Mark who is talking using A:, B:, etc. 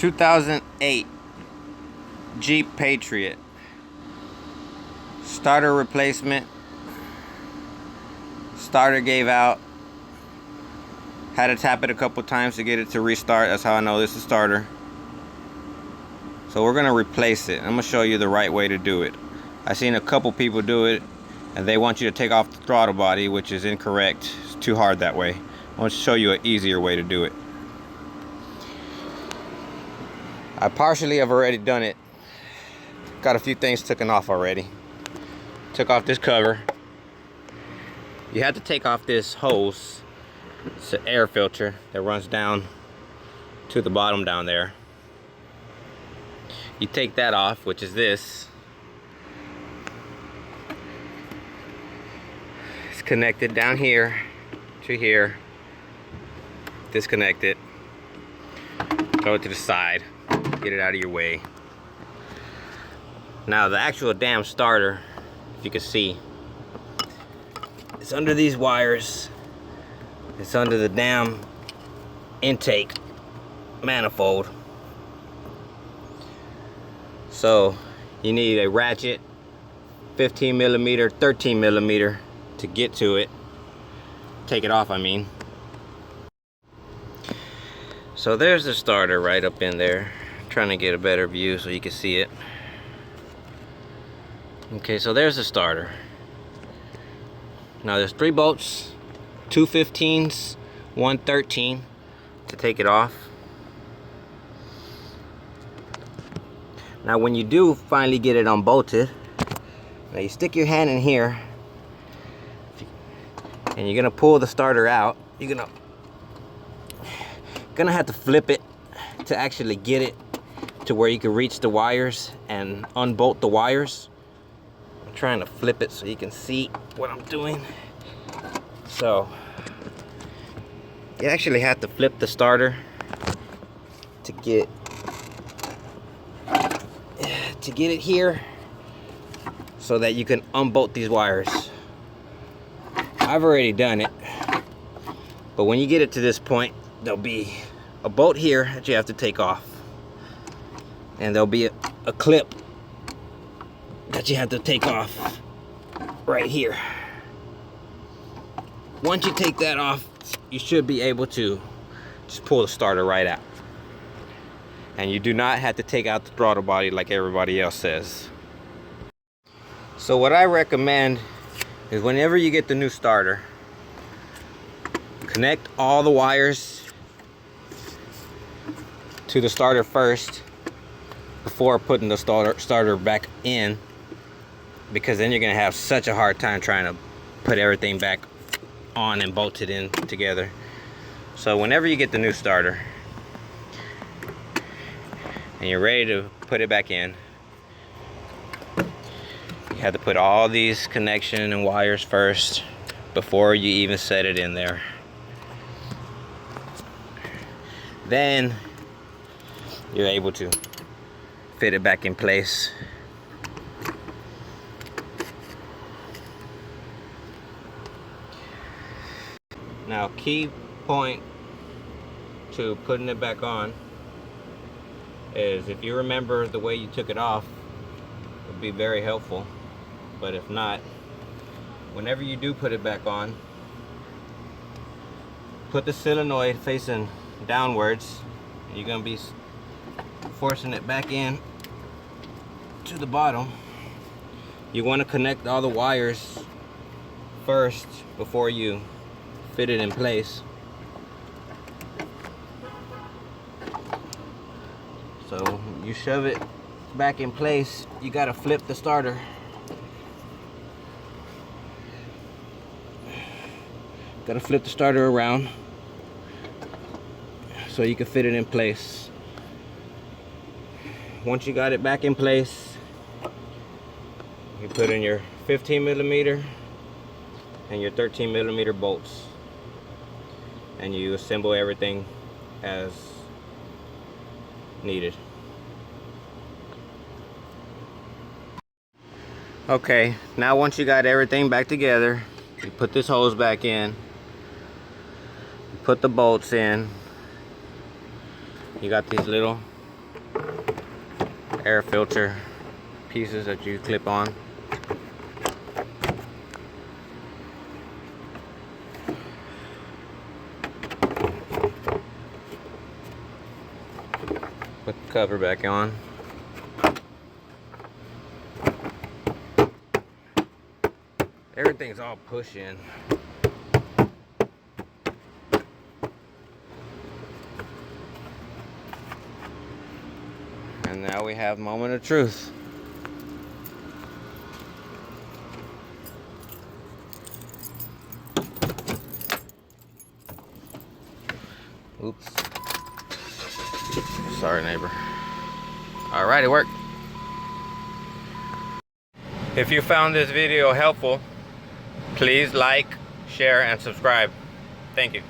A: 2008 Jeep Patriot. Starter replacement. Starter gave out. Had to tap it a couple times to get it to restart. That's how I know this is starter. So we're gonna replace it. I'm gonna show you the right way to do it. I've seen a couple people do it and they want you to take off the throttle body, which is incorrect. It's too hard that way. I want to show you an easier way to do it. I partially have already done it. Got a few things taken off already. Took off this cover. You have to take off this hose. It's an air filter that runs down to the bottom down there. You take that off, which is this. It's connected down here to here. Disconnect it. Throw it to the side. Get it out of your way. Now the actual damn starter, if you can see, it's under these wires. It's under the damn intake manifold. So you need a ratchet, 15 millimeter, 13 millimeter to get to it. Take it off, I mean. So there's the starter right up in there. I'm trying to get a better view so you can see it. Okay, so there's the starter. Now there's 3 bolts, 2 15s, 1 13 to take it off. Now when you do finally get it unbolted, now you stick your hand in here and you're gonna pull the starter out. You're gonna have to flip it to actually get it to where you can reach the wires and unbolt the wires. I'm trying to flip it so you can see what I'm doing. So you actually have to flip the starter to get it here so that you can unbolt these wires. I've already done it, but when you get it to this point, there'll be a bolt here that you have to take off, and there'll be a clip that you have to take off right here. Once you take that off, you should be able to just pull the starter right out. And you do not have to take out the throttle body like everybody else says. So what I recommend is whenever you get the new starter, connect all the wires to the starter first before putting the starter back in, because then you're gonna have such a hard time trying to put everything back on and bolt it in together. So whenever you get the new starter and you're ready to put it back in, you have to put all these connection and wires first before you even set it in there. Then you're able to fit it back in place. Now, key point to putting it back on is, if you remember the way you took it off, it would be very helpful. But if not, whenever you do put it back on, put the solenoid facing downwards. You're going to be forcing it back in to the bottom. You want to connect all the wires first before you fit it in place. So you shove it back in place, you got to flip the starter. Got to flip the starter around so you can fit it in place. Once you got it back in place, you put in your 15 millimeter and your 13 millimeter bolts, and you assemble everything as needed. Okay, now once you got everything back together, you put this hose back in, you put the bolts in. You got these little air filter pieces that you clip on. Put the cover back on. Everything's all push in. And now we have moment of truth. Oops. Sorry, neighbor. All right, it worked. If you found this video helpful, please like, share, and subscribe. Thank you.